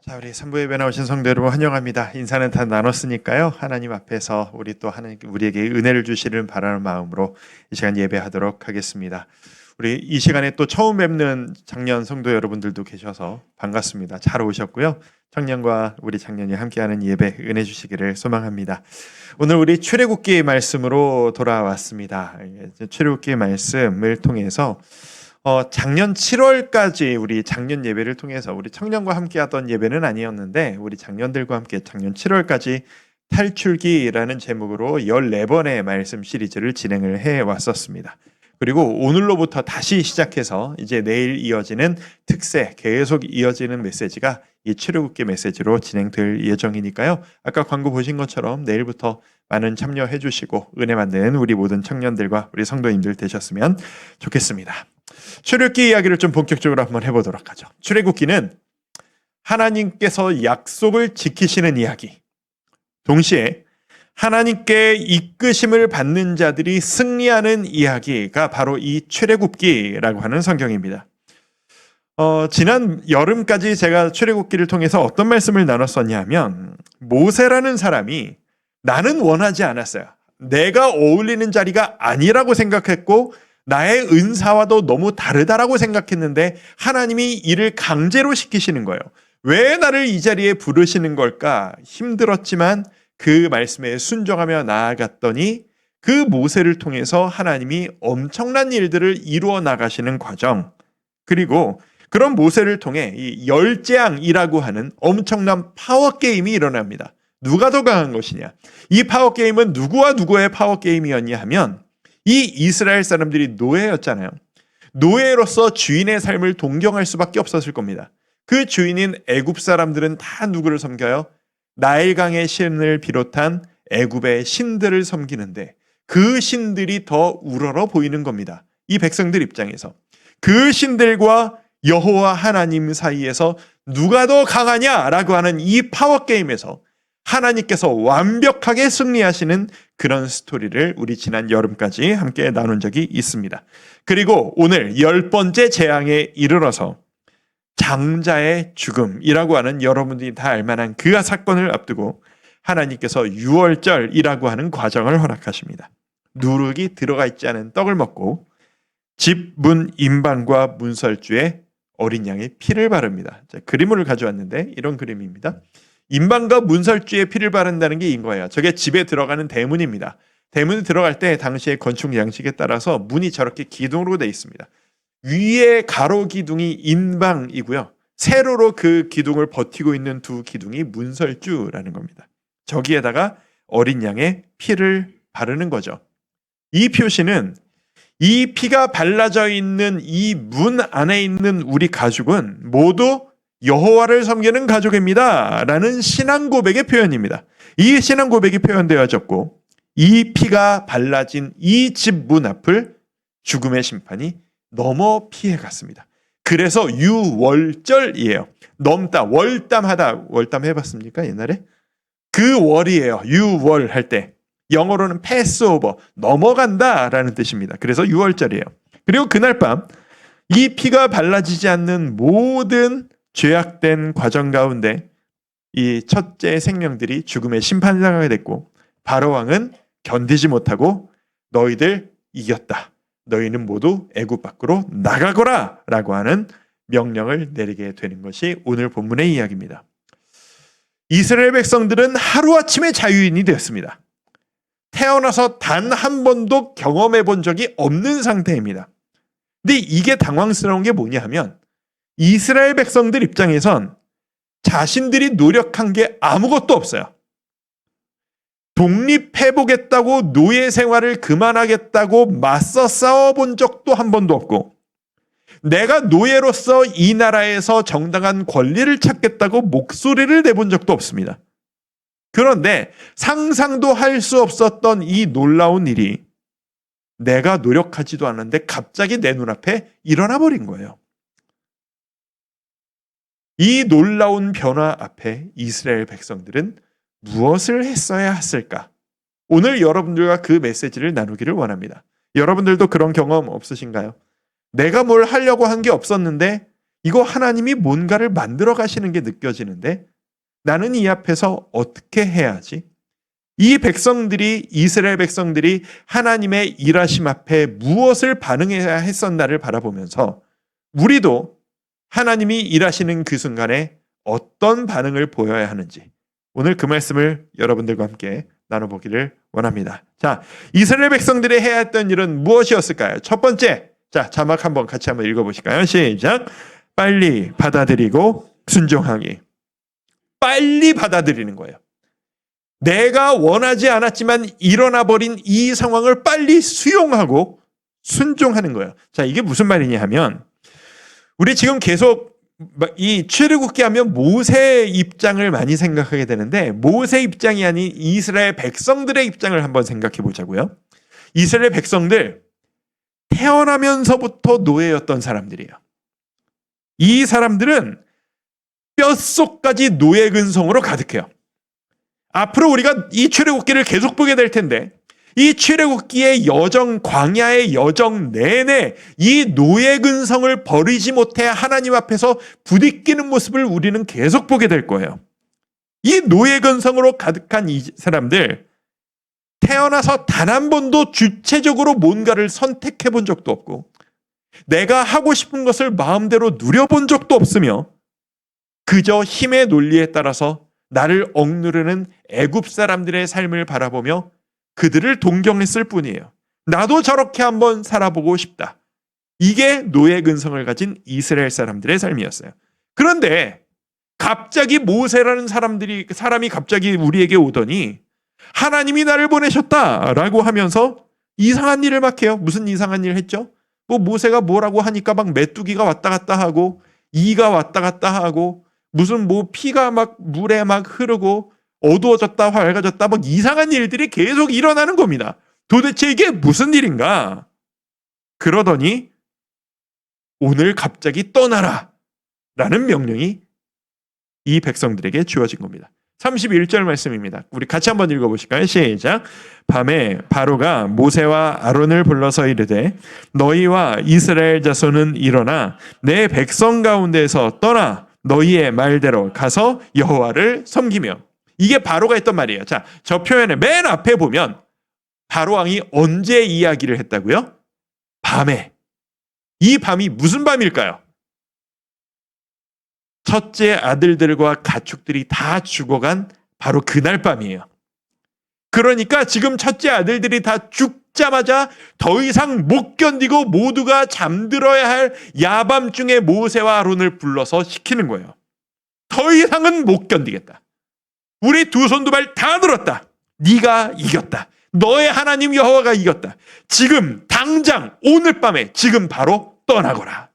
자, 우리 3부 예배 나오신 성도 여러분 환영합니다. 인사는 다 나눴으니까요. 하나님 앞에서 우리 또 하나님께 우리에게 은혜를 주시는 바라는 마음으로 이 시간 예배하도록 하겠습니다. 우리 이 시간에 또 처음 뵙는 작년 성도 여러분들도 계셔서 반갑습니다. 잘 오셨고요. 청년과 우리 작년이 함께하는 예배 은혜 주시기를 소망합니다. 오늘 우리 출애굽기 말씀으로 돌아왔습니다. 출애굽기 말씀을 통해서 작년 7월까지 우리 작년 예배를 통해서 우리 청년과 함께 하던 예배는 아니었는데 우리 작년들과 함께 작년 7월까지 탈출기라는 제목으로 14번의 말씀 시리즈를 진행을 해 왔었습니다. 그리고 오늘로부터 다시 시작해서 이제 내일 이어지는 특세, 계속 이어지는 메시지가 이 출애굽기 메시지로 진행될 예정이니까요. 아까 광고 보신 것처럼 내일부터 많은 참여해 주시고 은혜 받는 우리 모든 청년들과 우리 성도님들 되셨으면 좋겠습니다. 출애굽기 이야기를 좀 본격적으로 한번 해보도록 하죠. 출애굽기는 하나님께서 약속을 지키시는 이야기, 동시에 하나님께 이끄심을 받는 자들이 승리하는 이야기가 바로 이 출애굽기라고 하는 성경입니다. 지난 여름까지 제가 출애굽기를 통해서 어떤 말씀을 나눴었냐면 모세라는 사람이 나는 원하지 않았어요. 내가 어울리는 자리가 아니라고 생각했고 나의 은사와도 너무 다르다라고 생각했는데 하나님이 이를 강제로 시키시는 거예요. 왜 나를 이 자리에 부르시는 걸까? 힘들었지만 그 말씀에 순종하며 나아갔더니 그 모세를 통해서 하나님이 엄청난 일들을 이루어 나가시는 과정, 그리고 그런 모세를 통해 이 열재앙이라고 하는 엄청난 파워게임이 일어납니다. 누가 더 강한 것이냐? 이 파워게임은 누구와 누구의 파워게임이었냐 하면 이 이스라엘 사람들이 노예였잖아요. 노예로서 주인의 삶을 동경할 수밖에 없었을 겁니다. 그 주인인 애굽 사람들은 다 누구를 섬겨요? 나일강의 신을 비롯한 애굽의 신들을 섬기는데 그 신들이 더 우러러 보이는 겁니다. 이 백성들 입장에서. 그 신들과 여호와 하나님 사이에서 누가 더 강하냐라고 하는 이 파워게임에서 하나님께서 완벽하게 승리하시는 그런 스토리를 우리 지난 여름까지 함께 나눈 적이 있습니다. 그리고 오늘 10번째 재앙에 이르러서 장자의 죽음이라고 하는 여러분들이 다 알만한 그 사건을 앞두고 하나님께서 유월절이라고 하는 과정을 허락하십니다. 누룩이 들어가 있지 않은 떡을 먹고 집 문 임방과 문설주에 어린 양의 피를 바릅니다. 자, 그림을 가져왔는데 이런 그림입니다. 임방과 문설주에 피를 바른다는 게 이거예요. 저게 집에 들어가는 대문입니다. 대문에 들어갈 때 당시의 건축 양식에 따라서 문이 저렇게 기둥으로 되어 있습니다. 위에 가로 기둥이 임방이고요. 세로로 그 기둥을 버티고 있는 두 기둥이 문설주라는 겁니다. 저기에다가 어린 양의 피를 바르는 거죠. 이 표시는 이 피가 발라져 있는 이 문 안에 있는 우리 가족은 모두 여호와를 섬기는 가족입니다 라는 신앙 고백의 표현입니다. 이 신앙 고백이 표현되어졌고 이 피가 발라진 이 집 문 앞을 죽음의 심판이 넘어 피해갔습니다. 그래서 유월절이에요. 넘다, 월담하다. 월담 해봤습니까 옛날에? 그 월이에요. 유월 할 때. 영어로는 패스오버, 넘어간다라는 뜻입니다. 그래서 유월절이에요. 그리고 그날 밤 이 피가 발라지지 않는 모든 죄악된 과정 가운데 이 첫째 생명들이 죽음의 심판당하게 됐고 바로 왕은 견디지 못하고 너희들 이겼다. 너희는 모두 애굽 밖으로 나가거라 라고 하는 명령을 내리게 되는 것이 오늘 본문의 이야기입니다. 이스라엘 백성들은 하루아침에 자유인이 되었습니다. 태어나서 단 한 번도 경험해 본 적이 없는 상태입니다. 근데 이게 당황스러운 게 뭐냐 하면 이스라엘 백성들 입장에선 자신들이 노력한 게 아무것도 없어요. 독립해보겠다고 노예 생활을 그만하겠다고 맞서 싸워본 적도 한 번도 없고 내가 노예로서 이 나라에서 정당한 권리를 찾겠다고 목소리를 내본 적도 없습니다. 그런데 상상도 할 수 없었던 이 놀라운 일이 내가 노력하지도 않았는데 갑자기 내 눈앞에 일어나 버린 거예요. 이 놀라운 변화 앞에 이스라엘 백성들은 무엇을 했어야 했을까? 오늘 여러분들과 그 메시지를 나누기를 원합니다. 여러분들도 그런 경험 없으신가요? 내가 뭘 하려고 한 게 없었는데 이거 하나님이 뭔가를 만들어 가시는 게 느껴지는데 나는 이 앞에서 어떻게 해야지? 이 백성들이, 이스라엘 백성들이 하나님의 일하심 앞에 무엇을 반응해야 했었나를 바라보면서 우리도 하나님이 일하시는 그 순간에 어떤 반응을 보여야 하는지 오늘 그 말씀을 여러분들과 함께 나눠보기를 원합니다. 자, 이스라엘 백성들이 해야 했던 일은 무엇이었을까요? 첫 번째, 자, 자막 같이 한번 읽어보실까요? 시작. 빨리 받아들이고 순종하기. 빨리 받아들이는 거예요. 내가 원하지 않았지만 일어나 버린 이 상황을 빨리 수용하고 순종하는 거예요. 자, 이게 무슨 말이냐 하면 우리 지금 계속 이 출애굽기 하면 모세 입장을 많이 생각하게 되는데 모세 입장이 아닌 이스라엘 백성들의 입장을 한번 생각해 보자고요. 이스라엘 백성들 태어나면서부터 노예였던 사람들이에요. 이 사람들은 뼛속까지 노예 근성으로 가득해요. 앞으로 우리가 이 출애굽기를 계속 보게 될 텐데 이 출애굽기의 여정, 광야의 여정 내내 이 노예 근성을 버리지 못해 하나님 앞에서 부딪히는 모습을 우리는 계속 보게 될 거예요. 이 노예 근성으로 가득한 이 사람들 태어나서 단 한 번도 주체적으로 뭔가를 선택해 본 적도 없고 내가 하고 싶은 것을 마음대로 누려본 적도 없으며 그저 힘의 논리에 따라서 나를 억누르는 애굽 사람들의 삶을 바라보며 그들을 동경했을 뿐이에요. 나도 저렇게 한번 살아보고 싶다. 이게 노예 근성을 가진 이스라엘 사람들의 삶이었어요. 그런데 갑자기 모세라는 사람이 갑자기 우리에게 오더니 하나님이 나를 보내셨다라고 하면서 이상한 일을 막 해요. 무슨 이상한 일을 했죠? 모세가 뭐라고 하니까 막 메뚜기가 왔다 갔다 하고 이가 왔다 갔다 하고 무슨 피가 막 물에 막 흐르고 어두워졌다 밝아졌다 막 이상한 일들이 계속 일어나는 겁니다. 도대체 이게 무슨 일인가? 그러더니 오늘 갑자기 떠나라 라는 명령이 이 백성들에게 주어진 겁니다. 31절 말씀입니다. 우리 같이 한번 읽어보실까요? 시작. 밤에 바로가 모세와 아론을 불러서 이르되 너희와 이스라엘 자손은 일어나 내 백성 가운데서 떠나 너희의 말대로 가서 여호와를 섬기며. 이게 바로가 했던 말이에요. 자, 저 표현의 맨 앞에 보면 바로 왕이 언제 이야기를 했다고요? 밤에. 이 밤이 무슨 밤일까요? 첫째 아들들과 가축들이 다 죽어간 바로 그날 밤이에요. 그러니까 지금 첫째 아들들이 다 죽자마자 더 이상 못 견디고 모두가 잠들어야 할 야밤중에 모세와 아론을 불러서 시키는 거예요. 더 이상은 못 견디겠다. 우리 두 손 두 발 다 들었다. 네가 이겼다. 너의 하나님 여호와가 이겼다. 지금 당장 오늘 밤에 지금 바로 떠나거라.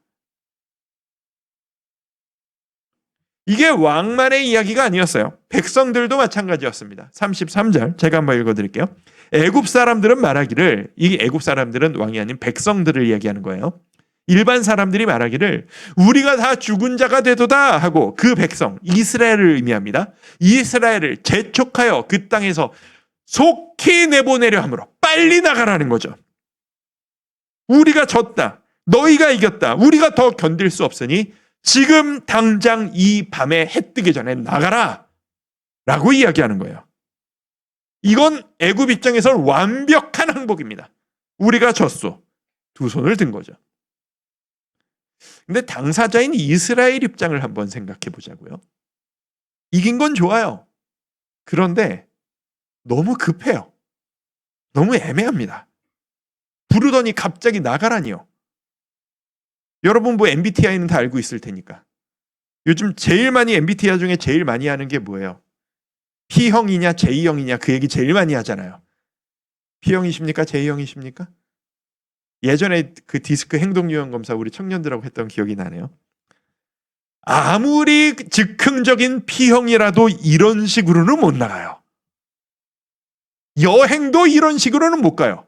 이게 왕만의 이야기가 아니었어요. 백성들도 마찬가지였습니다. 33절 제가 한번 읽어드릴게요. 애굽 사람들은 말하기를, 이 애굽 사람들은 왕이 아닌 백성들을 이야기하는 거예요. 일반 사람들이 말하기를 우리가 다 죽은 자가 되도다 하고 그 백성 이스라엘을 의미합니다. 이스라엘을 재촉하여 그 땅에서 속히 내보내려 함으로 빨리 나가라는 거죠. 우리가 졌다. 너희가 이겼다. 우리가 더 견딜 수 없으니 지금 당장 이 밤에 해 뜨기 전에 나가라 라고 이야기하는 거예요. 이건 애굽 입장에서는 완벽한 항복입니다. 우리가 졌소. 두 손을 든 거죠. 근데 당사자인 이스라엘 입장을 한번 생각해 보자고요. 이긴 건 좋아요. 그런데 너무 급해요. 너무 애매합니다. 부르더니 갑자기 나가라니요. 여러분 MBTI는 다 알고 있을 테니까. 요즘 제일 많이 MBTI 중에 제일 많이 하는 게 뭐예요? P형이냐 J형이냐 그 얘기 제일 많이 하잖아요. P형이십니까? J형이십니까? 예전에 그 디스크 행동유형 검사 우리 청년들하고 했던 기억이 나네요. 아무리 즉흥적인 P형이라도 이런 식으로는 못 나가요. 여행도 이런 식으로는 못 가요.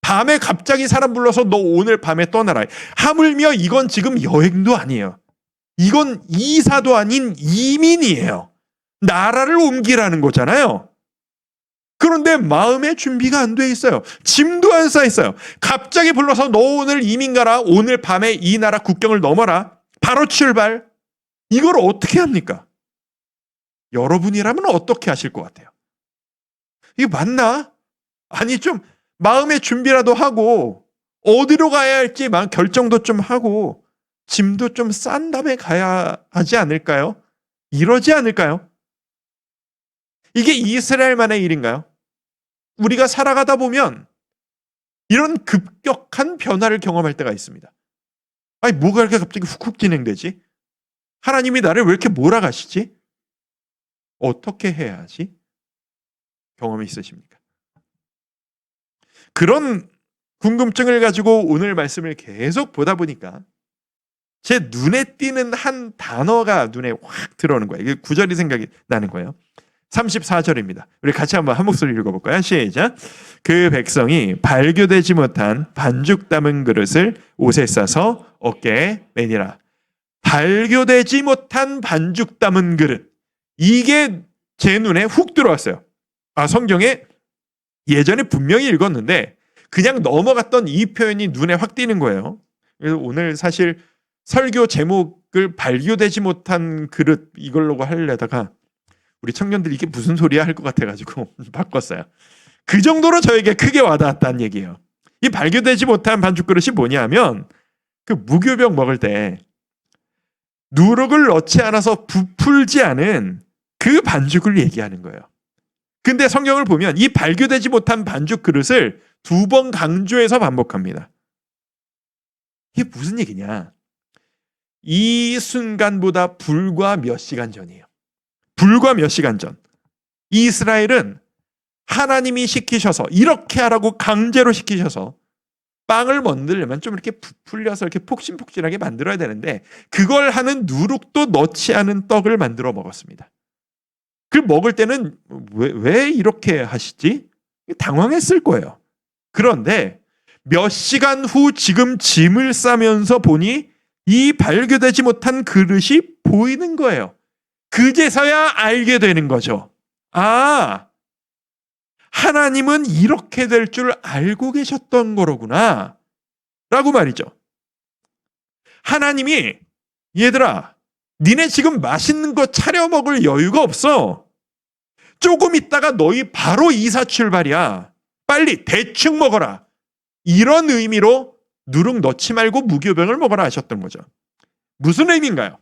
밤에 갑자기 사람 불러서 너 오늘 밤에 떠나라. 하물며 이건 지금 여행도 아니에요. 이건 이사도 아닌 이민이에요. 나라를 옮기라는 거잖아요. 그런데 마음의 준비가 안 돼 있어요. 짐도 안 싸 있어요. 갑자기 불러서 너 오늘 이민 가라. 오늘 밤에 이 나라 국경을 넘어라. 바로 출발. 이걸 어떻게 합니까? 여러분이라면 어떻게 하실 것 같아요? 이게 맞나? 아니 좀 마음의 준비라도 하고 어디로 가야 할지 결정도 좀 하고 짐도 좀 싼 다음에 가야 하지 않을까요? 이러지 않을까요? 이게 이스라엘만의 일인가요? 우리가 살아가다 보면 이런 급격한 변화를 경험할 때가 있습니다. 아니 뭐가 이렇게 갑자기 훅훅 진행되지? 하나님이 나를 왜 이렇게 몰아가시지? 어떻게 해야 하지? 경험이 있으십니까? 그런 궁금증을 가지고 오늘 말씀을 계속 보다 보니까 제 눈에 띄는 한 단어가 눈에 확 들어오는 거예요. 이게 구절이 생각이 나는 거예요. 34절입니다. 우리 같이 한번 한 목소리 읽어볼까요? 시작. 그 백성이 발교되지 못한 반죽 담은 그릇을 옷에 싸서 어깨에 매니라. 발교되지 못한 반죽 담은 그릇. 이게 제 눈에 훅 들어왔어요. 성경에 예전에 분명히 읽었는데 그냥 넘어갔던 이 표현이 눈에 확 띄는 거예요. 그래서 오늘 사실 설교 제목을 발교되지 못한 그릇 이걸로 하려다가 우리 청년들이 이게 무슨 소리야 할 것 같아가지고 바꿨어요. 그 정도로 저에게 크게 와닿았다는 얘기예요. 이 발교되지 못한 반죽 그릇이 뭐냐면 그 무교병 먹을 때 누룩을 넣지 않아서 부풀지 않은 그 반죽을 얘기하는 거예요. 근데 성경을 보면 이 발교되지 못한 반죽 그릇을 2번 강조해서 반복합니다. 이게 무슨 얘기냐? 이 순간보다 불과 몇 시간 전이에요. 불과 몇 시간 전. 이스라엘은 하나님이 시키셔서 이렇게 하라고 강제로 시키셔서 빵을 만들려면 좀 이렇게 부풀려서 이렇게 폭신폭신하게 만들어야 되는데 그걸 하는 누룩도 넣지 않은 떡을 만들어 먹었습니다. 그 먹을 때는 왜 이렇게 하시지? 당황했을 거예요. 그런데 몇 시간 후 지금 짐을 싸면서 보니 이 발교되지 못한 그릇이 보이는 거예요. 그제서야 알게 되는 거죠. 하나님은 이렇게 될 줄 알고 계셨던 거로구나 라고 말이죠. 하나님이 얘들아 니네 지금 맛있는 거 차려 먹을 여유가 없어. 조금 있다가 너희 바로 이사 출발이야. 빨리 대충 먹어라. 이런 의미로 누룩 넣지 말고 무교병을 먹어라 하셨던 거죠. 무슨 의미인가요?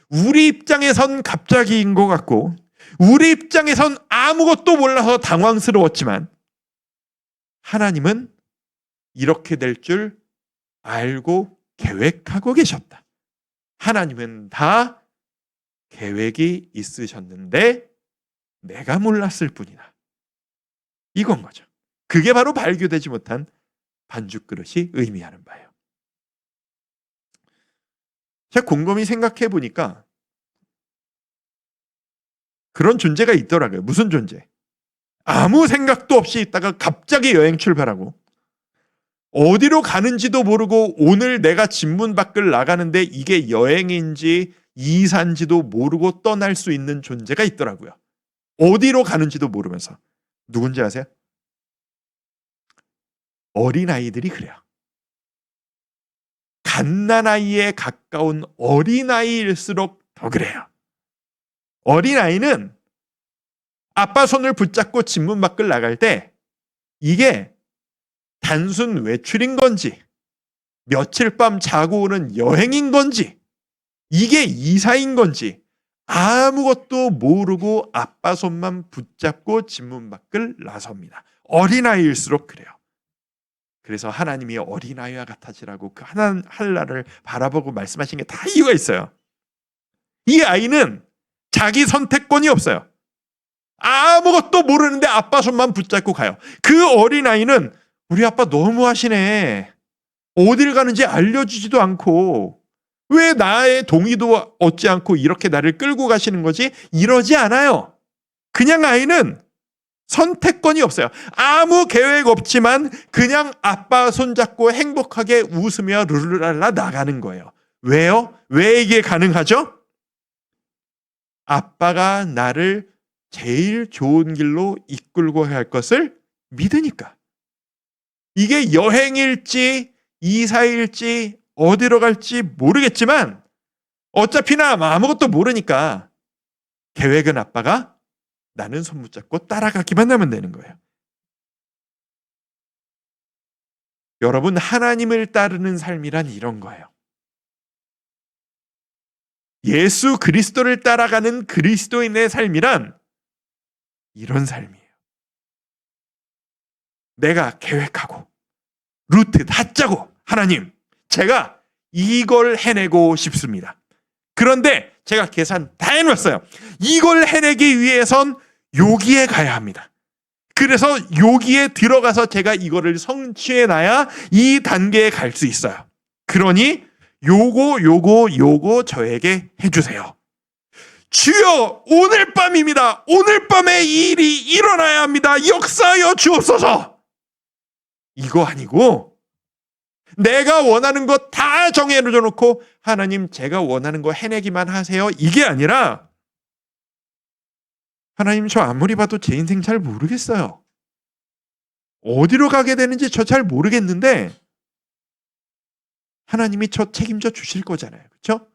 우리 입장에선 갑자기인 것 같고 우리 입장에선 아무것도 몰라서 당황스러웠지만 하나님은 이렇게 될 줄 알고 계획하고 계셨다. 하나님은 다 계획이 있으셨는데 내가 몰랐을 뿐이다. 이건 거죠. 그게 바로 발교되지 못한 반죽 그릇이 의미하는 바예요. 제가 곰곰이 생각해 보니까 그런 존재가 있더라고요. 무슨 존재? 아무 생각도 없이 있다가 갑자기 여행 출발하고 어디로 가는지도 모르고 오늘 내가 집문 밖을 나가는데 이게 여행인지 이사인지도 모르고 떠날 수 있는 존재가 있더라고요. 어디로 가는지도 모르면서. 누군지 아세요? 어린아이들이 그래요. 갓난아이에 가까운 어린아이일수록 더 그래요. 어린아이는 아빠 손을 붙잡고 집문 밖을 나갈 때 이게 단순 외출인 건지 며칠 밤 자고 오는 여행인 건지 이게 이사인 건지 아무것도 모르고 아빠 손만 붙잡고 집문 밖을 나섭니다. 어린아이일수록 그래요. 그래서 하나님이 어린아이와 같아지라고 그 한나를 바라보고 말씀하신 게 다 이유가 있어요. 이 아이는 자기 선택권이 없어요. 아무것도 모르는데 아빠 손만 붙잡고 가요. 그 어린아이는 우리 아빠 너무하시네. 어딜 가는지 알려주지도 않고 왜 나의 동의도 얻지 않고 이렇게 나를 끌고 가시는 거지? 이러지 않아요. 그냥 아이는 선택권이 없어요. 아무 계획 없지만 그냥 아빠 손잡고 행복하게 웃으며 룰루랄라 나가는 거예요. 왜요? 왜 이게 가능하죠? 아빠가 나를 제일 좋은 길로 이끌고 갈 것을 믿으니까. 이게 여행일지 이사일지 어디로 갈지 모르겠지만 어차피 나 아무것도 모르니까 계획은 아빠가, 나는 손 붙잡고 따라가기만 하면 되는 거예요. 여러분, 하나님을 따르는 삶이란 이런 거예요. 예수 그리스도를 따라가는 그리스도인의 삶이란 이런 삶이에요. 내가 계획하고 루트 다 짜고, 하나님, 제가 이걸 해내고 싶습니다. 그런데 제가 계산 다 해놨어요. 이걸 해내기 위해선 여기에 가야 합니다. 그래서 여기에 들어가서 제가 이거를 성취해놔야 이 단계에 갈 수 있어요. 그러니 요거 저에게 해주세요. 주여, 오늘 밤입니다. 오늘 밤에 이 일이 일어나야 합니다. 역사하여 주옵소서. 이거 아니고 내가 원하는 거 다 정해놓고 하나님, 제가 원하는 거 해내기만 하세요. 이게 아니라 하나님, 저 아무리 봐도 제 인생 잘 모르겠어요. 어디로 가게 되는지 저 잘 모르겠는데 하나님이 저 책임져 주실 거잖아요. 그렇죠?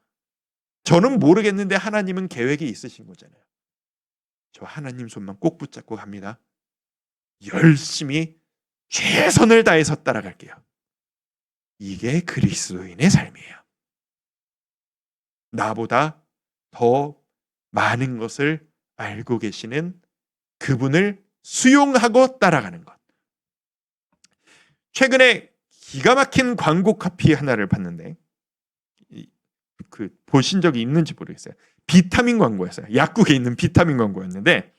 저는 모르겠는데 하나님은 계획이 있으신 거잖아요. 저 하나님 손만 꼭 붙잡고 갑니다. 열심히 최선을 다해서 따라갈게요. 이게 그리스도인의 삶이에요. 나보다 더 많은 것을 알고 계시는 그분을 수용하고 따라가는 것. 최근에 기가 막힌 광고 카피 하나를 봤는데, 보신 적이 있는지 모르겠어요. 비타민 광고였어요. 약국에 있는 비타민 광고였는데,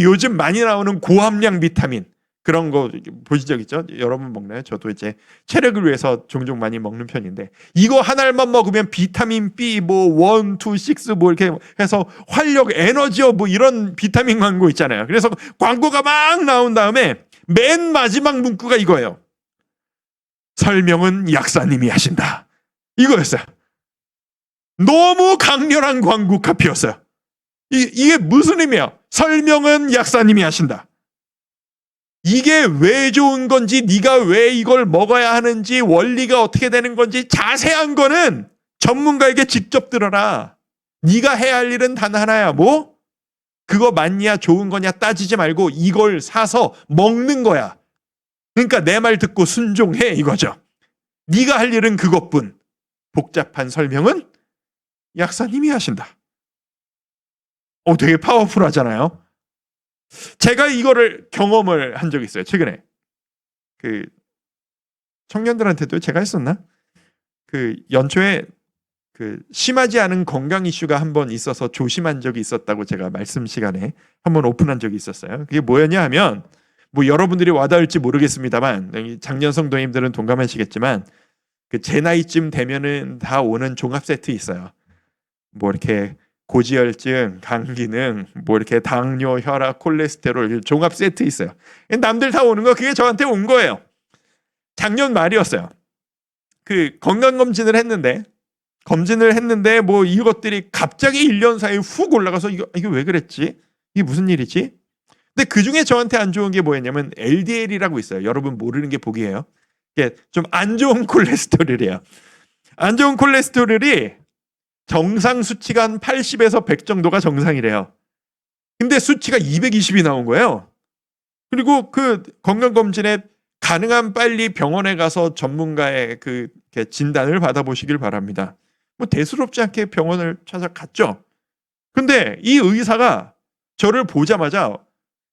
요즘 많이 나오는 고함량 비타민 그런 거 보신 적 있죠? 여러분 먹나요? 저도 이제 체력을 위해서 종종 많이 먹는 편인데, 이거 하나만 먹으면 비타민 B 뭐 1, 2, 6 뭐 이렇게 해서 활력, 에너지어 뭐 이런 비타민 광고 있잖아요. 그래서 광고가 막 나온 다음에 맨 마지막 문구가 이거예요. 설명은 약사님이 하신다. 이거였어요. 너무 강렬한 광고 카피였어요. 이게 무슨 의미야? 설명은 약사님이 하신다. 이게 왜 좋은 건지, 네가 왜 이걸 먹어야 하는지, 원리가 어떻게 되는 건지 자세한 거는 전문가에게 직접 들어라. 네가 해야 할 일은 단 하나야. 뭐? 그거 맞냐 좋은 거냐 따지지 말고 이걸 사서 먹는 거야. 그러니까 내 말 듣고 순종해, 이거죠. 네가 할 일은 그것뿐. 복잡한 설명은 약사님이 하신다. 되게 파워풀하잖아요. 제가 이거를 경험을 한 적이 있어요. 최근에 청년들한테도 제가 했었나? 연초에 심하지 않은 건강 이슈가 한번 있어서 조심한 적이 있었다고 제가 말씀 시간에 한번 오픈한 적이 있었어요. 그게 뭐였냐 하면, 뭐 여러분들이 와닿을지 모르겠습니다만 작년 성도님들은 동감하시겠지만 제 나이쯤 되면은 다 오는 종합 세트 있어요. 뭐 이렇게 고지혈증, 간기능, 뭐 이렇게 당뇨, 혈압, 콜레스테롤 종합 세트 있어요. 남들 다 오는 거, 그게 저한테 온 거예요. 작년 말이었어요. 건강검진을 했는데 뭐 이것들이 갑자기 1년 사이에 훅 올라가서 이게 왜 그랬지? 이게 무슨 일이지? 근데 그중에 저한테 안 좋은 게 뭐였냐면 LDL이라고 있어요. 여러분 모르는 게 복이에요. 이게 좀 안 좋은 콜레스테롤이에요. 안 좋은 콜레스테롤이 정상 수치가 한 80에서 100 정도가 정상이래요. 근데 수치가 220이 나온 거예요. 그리고 건강검진에 가능한 빨리 병원에 가서 전문가의 진단을 받아보시길 바랍니다. 뭐 대수롭지 않게 병원을 찾아갔죠. 근데 이 의사가 저를 보자마자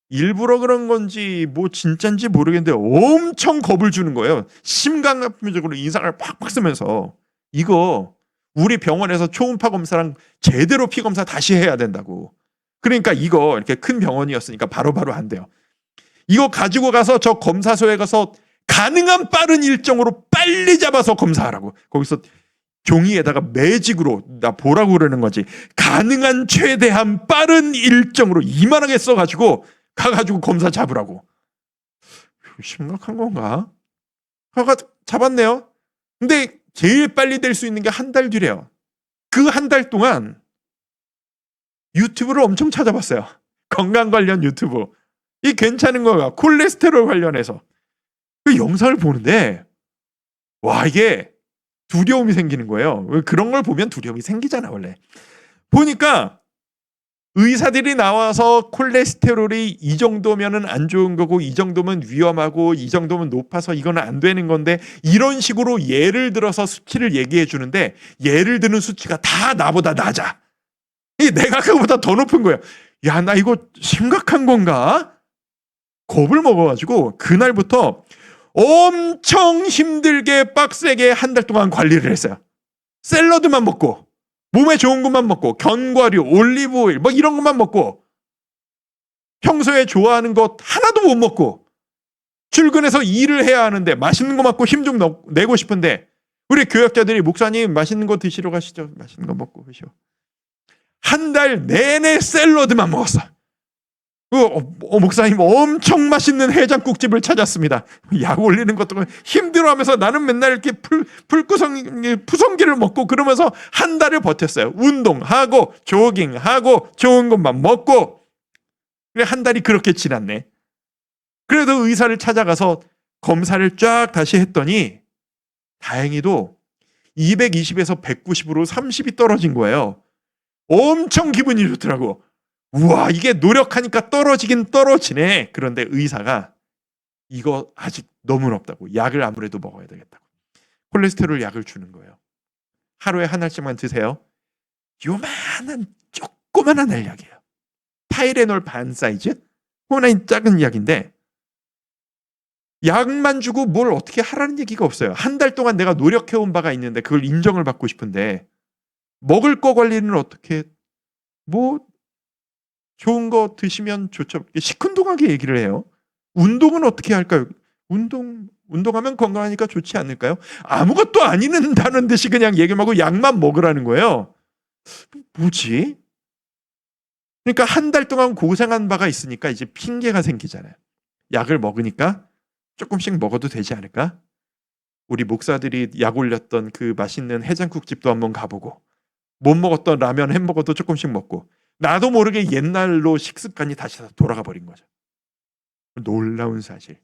일부러 그런 건지 뭐 진짠지 모르겠는데 엄청 겁을 주는 거예요. 심각함적으로 인상을 팍팍 쓰면서 이거 우리 병원에서 초음파 검사랑 제대로 피 검사 다시 해야 된다고. 그러니까 이거 이렇게 큰 병원이었으니까 바로바로 안 돼요. 이거 가지고 가서 저 검사소에 가서 가능한 빠른 일정으로 빨리 잡아서 검사하라고. 거기서 종이에다가 매직으로 나 보라고 그러는 거지. 가능한 최대한 빠른 일정으로 이만하게 써가지고 가가지고 검사 잡으라고. 심각한 건가? 잡았네요. 근데 제일 빨리 될 수 있는 게 한 달 뒤래요. 그 한 달 동안 유튜브를 엄청 찾아봤어요. 건강 관련 유튜브. 이 괜찮은 거야. 콜레스테롤 관련해서. 그 영상을 보는데 와 이게 두려움이 생기는 거예요. 그런 걸 보면 두려움이 생기잖아 원래. 보니까 의사들이 나와서 콜레스테롤이 이 정도면은 안 좋은 거고 이 정도면 위험하고 이 정도면 높아서 이거는 안 되는 건데 이런 식으로 예를 들어서 수치를 얘기해 주는데 예를 드는 수치가 다 나보다 낮아. 내가 그거보다 더 높은 거야. 야, 나 이거 심각한 건가? 겁을 먹어가지고 그날부터 엄청 힘들게 빡세게 한 달 동안 관리를 했어요. 샐러드만 먹고 몸에 좋은 것만 먹고 견과류, 올리브오일 뭐 이런 것만 먹고 평소에 좋아하는 것 하나도 못 먹고 출근해서 일을 해야 하는데 맛있는 거 먹고 힘 좀 내고 싶은데 우리 교역자들이 목사님 맛있는 거 드시러 가시죠. 맛있는 거 먹고 가시오. 한 달 내내 샐러드만 먹었어. 목사님 엄청 맛있는 해장국집을 찾았습니다. 약 올리는 것도 힘들어하면서 나는 맨날 이렇게 푸성기를 먹고 그러면서 한 달을 버텼어요. 운동하고 조깅하고 좋은 것만 먹고 그래 한 달이 그렇게 지났네. 그래도 의사를 찾아가서 검사를 쫙 다시 했더니 다행히도 220에서 190으로 30이 떨어진 거예요. 엄청 기분이 좋더라고. 우와 이게 노력하니까 떨어지긴 떨어지네. 그런데 의사가 이거 아직 너무 높다고 약을 아무래도 먹어야 되겠다고 콜레스테롤 약을 주는 거예요. 하루에 한 알씩만 드세요. 요만한 조그만한 알약이에요. 타이레놀 반 사이즈 호나인 작은 약인데 약만 주고 뭘 어떻게 하라는 얘기가 없어요. 한 달 동안 내가 노력해온 바가 있는데 그걸 인정을 받고 싶은데 먹을 거 관리는 어떻게 뭐 좋은 거 드시면 좋죠. 시큰둥하게 얘기를 해요. 운동은 어떻게 할까요? 운동하면 건강하니까 좋지 않을까요? 아무것도 아니는다는 듯이 그냥 얘기하고 약만 먹으라는 거예요. 뭐지? 그러니까 한 달 동안 고생한 바가 있으니까 이제 핑계가 생기잖아요. 약을 먹으니까 조금씩 먹어도 되지 않을까? 우리 목사들이 약 올렸던 그 맛있는 해장국집도 한번 가보고 못 먹었던 라면 햄버거도 조금씩 먹고 나도 모르게 옛날로 식습관이 다시 돌아가 버린 거죠. 놀라운 사실.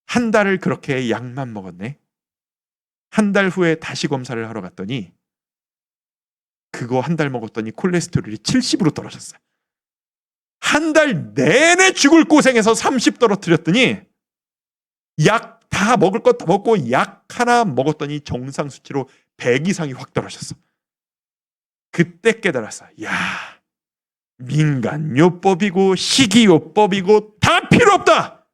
한 달을 그렇게 약만 먹었네. 한 달 후에 다시 검사를 하러 갔더니 그거 한 달 먹었더니 콜레스테롤이 70으로 떨어졌어요. 한 달 내내 죽을 고생해서 30 떨어뜨렸더니 약 다 먹을 것 다 먹고 약 하나 먹었더니 정상 수치로 100 이상이 확 떨어졌어. 그때 깨달았어. 야, 민간요법이고 식이요법이고 다 필요 없다.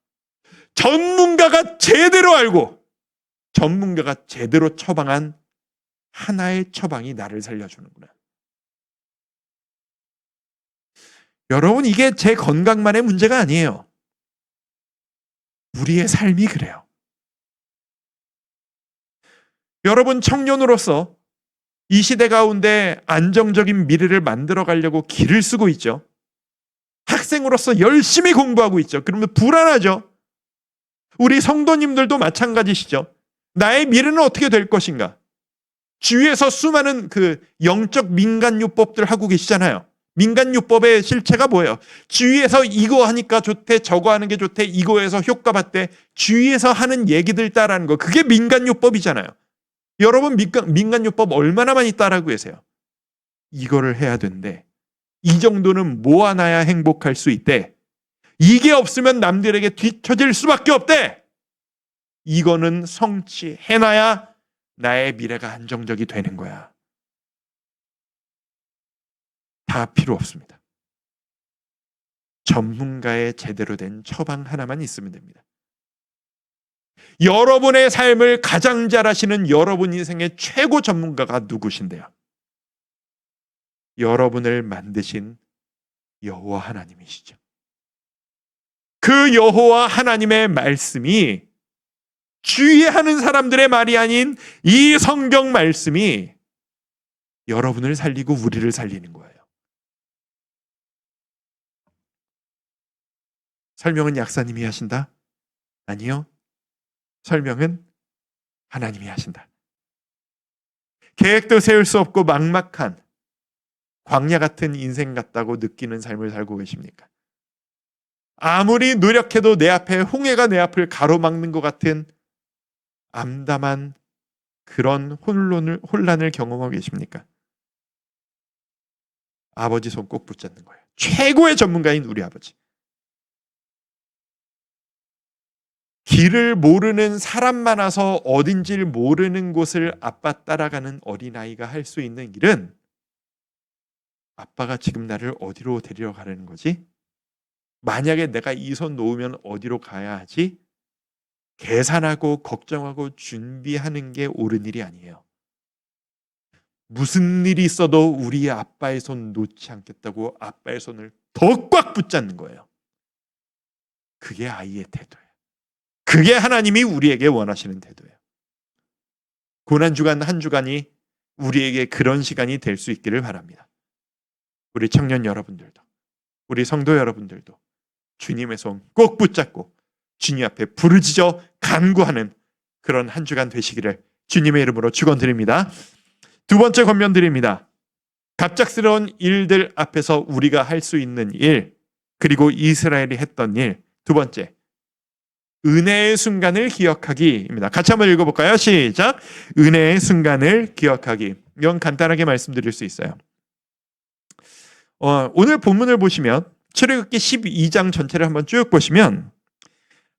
전문가가 제대로 알고 전문가가 제대로 처방한 하나의 처방이 나를 살려주는구나. 여러분 이게 제 건강만의 문제가 아니에요. 우리의 삶이 그래요. 여러분 청년으로서 이 시대 가운데 안정적인 미래를 만들어 가려고 길을 쓰고 있죠. 학생으로서 열심히 공부하고 있죠. 그러면 불안하죠. 우리 성도님들도 마찬가지시죠. 나의 미래는 어떻게 될 것인가? 주위에서 수많은 그 영적 민간요법들 하고 계시잖아요. 민간요법의 실체가 뭐예요? 주위에서 이거 하니까 좋대, 저거 하는 게 좋대, 이거 해서 효과 봤대. 주위에서 하는 얘기들 따라하는 거. 그게 민간요법이잖아요. 여러분 민간요법 얼마나 많이 따라하고 계세요? 이거를 해야 되는데 이 정도는 모아놔야 행복할 수 있대. 이게 없으면 남들에게 뒤처질 수밖에 없대. 이거는 성취해놔야 나의 미래가 안정적이 되는 거야. 다 필요 없습니다. 전문가의 제대로 된 처방 하나만 있으면 됩니다. 여러분의 삶을 가장 잘 아시는 여러분 인생의 최고 전문가가 누구신데요? 여러분을 만드신 여호와 하나님이시죠. 그 여호와 하나님의 말씀이 주의하는 사람들의 말이 아닌 이 성경 말씀이 여러분을 살리고 우리를 살리는 거예요. 설명은 약사님이 하신다? 아니요. 설명은 하나님이 하신다. 계획도 세울 수 없고 막막한 광야 같은 인생 같다고 느끼는 삶을 살고 계십니까? 아무리 노력해도 내 앞에 홍해가 내 앞을 가로막는 것 같은 암담한 그런 혼란을 경험하고 계십니까? 아버지 손 꼭 붙잡는 거예요. 최고의 전문가인 우리 아버지. 길을 모르는 사람 많아서 어딘지를 모르는 곳을 아빠 따라가는 어린아이가 할 수 있는 일은 아빠가 지금 나를 어디로 데리러 가려는 거지? 만약에 내가 이 손 놓으면 어디로 가야 하지? 계산하고 걱정하고 준비하는 게 옳은 일이 아니에요. 무슨 일이 있어도 우리 아빠의 손 놓지 않겠다고 아빠의 손을 더 꽉 붙잡는 거예요. 그게 아이의 태도예요. 그게 하나님이 우리에게 원하시는 태도예요. 고난주간 한 주간이 우리에게 그런 시간이 될 수 있기를 바랍니다. 우리 청년 여러분들도, 우리 성도 여러분들도 주님의 손 꼭 붙잡고 주님 앞에 부르짖어 간구하는 그런 한 주간 되시기를 주님의 이름으로 축원드립니다. 두 번째 권면 드립니다. 갑작스러운 일들 앞에서 우리가 할 수 있는 일, 그리고 이스라엘이 했던 일. 두 번째, 은혜의 순간을 기억하기입니다. 같이 한번 읽어볼까요? 시작. 은혜의 순간을 기억하기. 이건 간단하게 말씀드릴 수 있어요. 오늘 본문을 보시면 출애굽기 12장 전체를 한번 쭉 보시면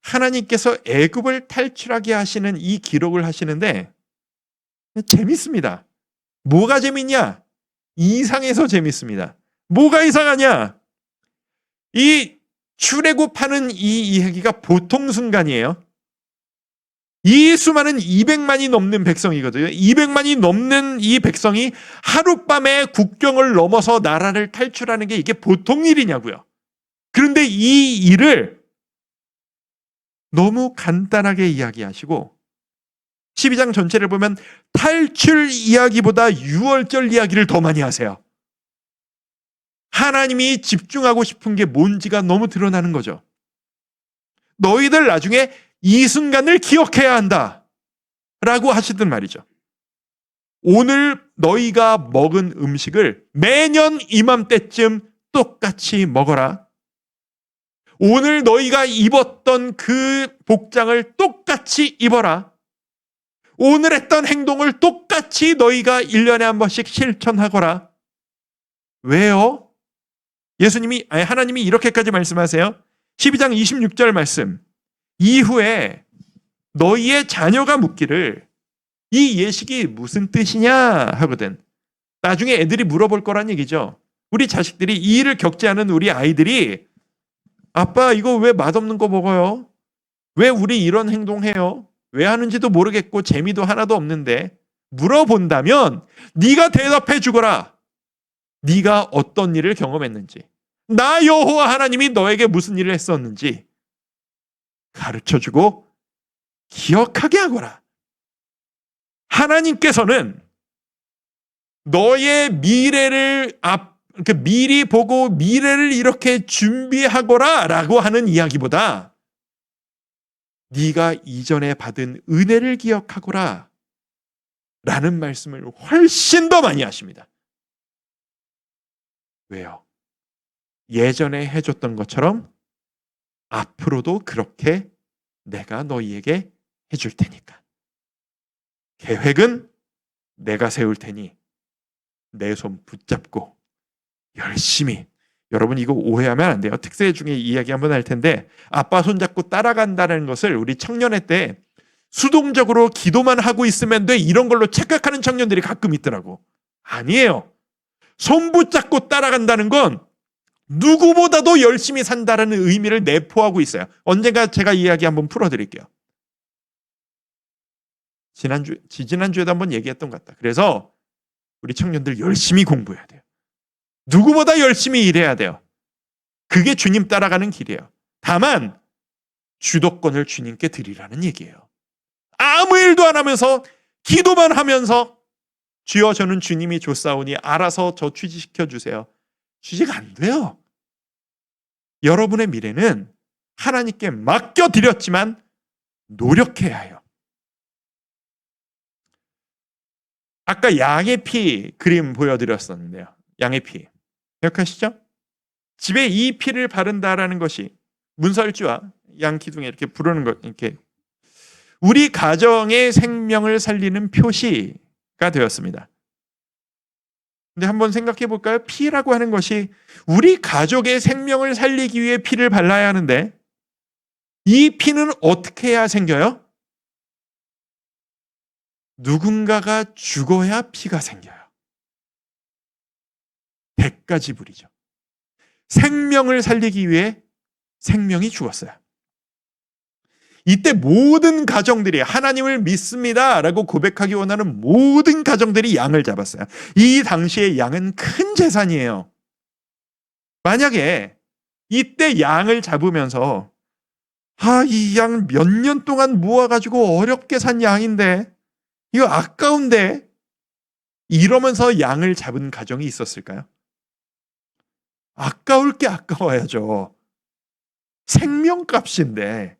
하나님께서 애굽을 탈출하게 하시는 이 기록을 하시는데 재밌습니다. 뭐가 재밌냐? 이상해서 재밌습니다. 뭐가 이상하냐? 이 출애굽하는 이 이야기가 보통 순간이에요. 이 수많은 200만이 넘는 백성이거든요. 200만이 넘는 이 백성이 하룻밤에 국경을 넘어서 나라를 탈출하는 게 이게 보통 일이냐고요. 그런데 이 일을 너무 간단하게 이야기하시고 12장 전체를 보면 탈출 이야기보다 유월절 이야기를 더 많이 하세요. 하나님이 집중하고 싶은 게 뭔지가 너무 드러나는 거죠. 너희들 나중에 이 순간을 기억해야 한다 라고 하시던 말이죠. 오늘 너희가 먹은 음식을 매년 이맘때쯤 똑같이 먹어라. 오늘 너희가 입었던 그 복장을 똑같이 입어라. 오늘 했던 행동을 똑같이 너희가 1년에 한 번씩 실천하거라. 왜요? 하나님이 이렇게까지 말씀하세요. 12장 26절 말씀. 이후에 너희의 자녀가 묻기를 이 예식이 무슨 뜻이냐 하거든. 나중에 애들이 물어볼 거란 얘기죠. 우리 자식들이 이 일을 겪지 않은 우리 아이들이 아빠 이거 왜 맛없는 거 먹어요? 왜 우리 이런 행동해요? 왜 하는지도 모르겠고 재미도 하나도 없는데 물어본다면 네가 대답해 주거라. 네가 어떤 일을 경험했는지, 나 여호와 하나님이 너에게 무슨 일을 했었는지 가르쳐주고 기억하게 하거라. 하나님께서는 너의 미래를 미리 보고 미래를 이렇게 준비하거라 라고 하는 이야기보다 네가 이전에 받은 은혜를 기억하거라 라는 말씀을 훨씬 더 많이 하십니다. 왜요? 예전에 해줬던 것처럼 앞으로도 그렇게 내가 너희에게 해줄 테니까. 계획은 내가 세울 테니 내 손 붙잡고 열심히. 여러분 이거 오해하면 안 돼요. 특세 중에 이야기 한번 할 텐데 아빠 손잡고 따라간다는 것을 우리 청년회 때 수동적으로 기도만 하고 있으면 돼 이런 걸로 착각하는 청년들이 가끔 있더라고. 아니에요. 손 붙잡고 따라간다는 건 누구보다도 열심히 산다라는 의미를 내포하고 있어요. 언젠가 제가 이야기 한번 풀어드릴게요. 지난주에도 한번 얘기했던 것 같다. 그래서 우리 청년들 열심히 공부해야 돼요. 누구보다 열심히 일해야 돼요. 그게 주님 따라가는 길이에요. 다만 주도권을 주님께 드리라는 얘기예요. 아무 일도 안 하면서 기도만 하면서 주여 저는 주님이 줬사오니 알아서 저 취직시켜 주세요. 취직 안 돼요. 여러분의 미래는 하나님께 맡겨드렸지만 노력해야 해요. 아까 양의 피 그림 보여드렸었는데요. 양의 피. 기억하시죠? 집에 이 피를 바른다라는 것이 문설주와 양 기둥에 이렇게 부르는 것, 이렇게 우리 가정의 생명을 살리는 표시가 되었습니다. 근데 한번 생각해 볼까요? 피라고 하는 것이 우리 가족의 생명을 살리기 위해 피를 발라야 하는데 이 피는 어떻게 해야 생겨요? 누군가가 죽어야 피가 생겨요. 대가지불이죠. 생명을 살리기 위해 생명이 죽었어요. 이때 모든 가정들이 하나님을 믿습니다라고 고백하기 원하는 모든 가정들이 양을 잡았어요. 이 당시에 양은 큰 재산이에요. 만약에 이때 양을 잡으면서 이 양 몇 년 동안 모아가지고 어렵게 산 양인데 이거 아까운데 이러면서 양을 잡은 가정이 있었을까요? 아까울 게 아까워야죠. 생명값인데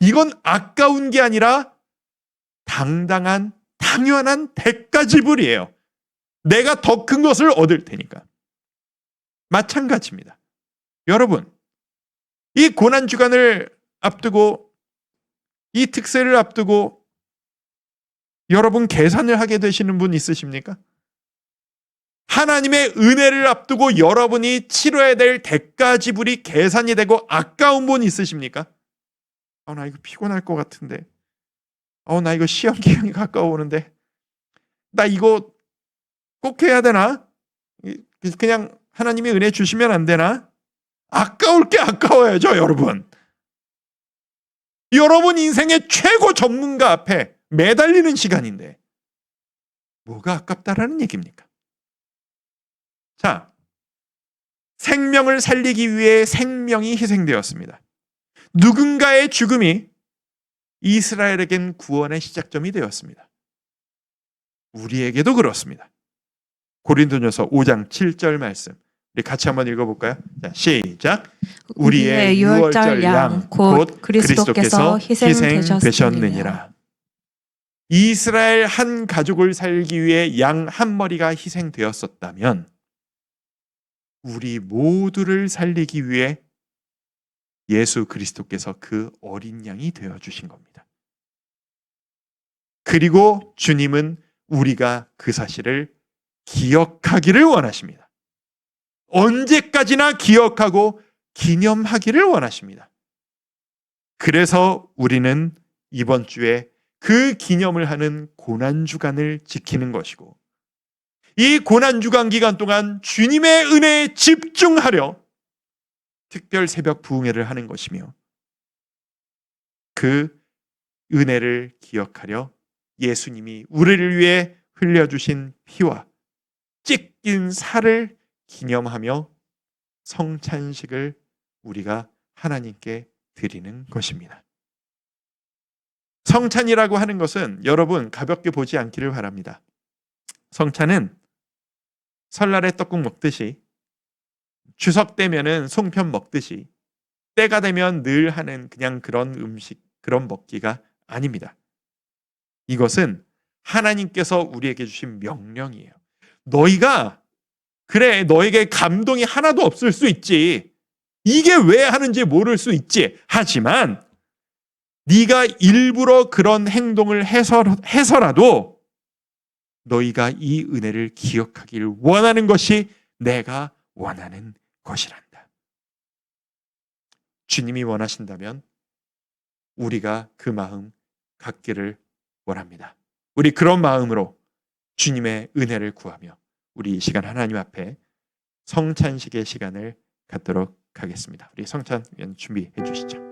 이건 아까운 게 아니라 당당한 당연한 대가지불이에요. 내가 더 큰 것을 얻을 테니까. 마찬가지입니다. 여러분, 이 고난주간을 앞두고 이 특세를 앞두고 여러분 계산을 하게 되시는 분 있으십니까? 하나님의 은혜를 앞두고 여러분이 치러야 될 대가지불이 계산이 되고 아까운 분 있으십니까? 나 이거 피곤할 것 같은데. 나 이거 시험 기간이 가까워오는데. 나 이거 꼭 해야 되나? 그냥 하나님이 은혜 주시면 안 되나? 아까울 게 아까워야죠, 여러분. 여러분 인생의 최고 전문가 앞에 매달리는 시간인데 뭐가 아깝다라는 얘기입니까? 자, 생명을 살리기 위해 생명이 희생되었습니다. 누군가의 죽음이 이스라엘에겐 구원의 시작점이 되었습니다. 우리에게도 그렇습니다. 고린도전서 5장 7절 말씀 우리 같이 한번 읽어볼까요? 자, 시작. 우리의 유월절 양 곧 그리스도께서 희생되셨느니라. 이스라엘 한 가족을 살기 위해 양 한 머리가 희생되었었다면 우리 모두를 살리기 위해 예수 그리스도께서 그 어린 양이 되어주신 겁니다. 그리고 주님은 우리가 그 사실을 기억하기를 원하십니다. 언제까지나 기억하고 기념하기를 원하십니다. 그래서 우리는 이번 주에 그 기념을 하는 고난주간을 지키는 것이고 이 고난주간 기간 동안 주님의 은혜에 집중하려 특별 새벽 부흥회를 하는 것이며 그 은혜를 기억하려 예수님이 우리를 위해 흘려주신 피와 찢긴 살을 기념하며 성찬식을 우리가 하나님께 드리는 것입니다. 성찬이라고 하는 것은 여러분 가볍게 보지 않기를 바랍니다. 성찬은 설날에 떡국 먹듯이 추석 되면은 송편 먹듯이 때가 되면 늘 하는 그냥 그런 음식, 그런 먹기가 아닙니다. 이것은 하나님께서 우리에게 주신 명령이에요. 너희가 그래 너에게 감동이 하나도 없을 수 있지. 이게 왜 하는지 모를 수 있지. 하지만 네가 일부러 그런 행동을 해서라도 너희가 이 은혜를 기억하기를 원하는 것이 내가 원하는 것이란다. 주님이 원하신다면 우리가 그 마음 갖기를 원합니다. 우리 그런 마음으로 주님의 은혜를 구하며 우리 이 시간 하나님 앞에 성찬식의 시간을 갖도록 하겠습니다. 우리 성찬 준비해 주시죠.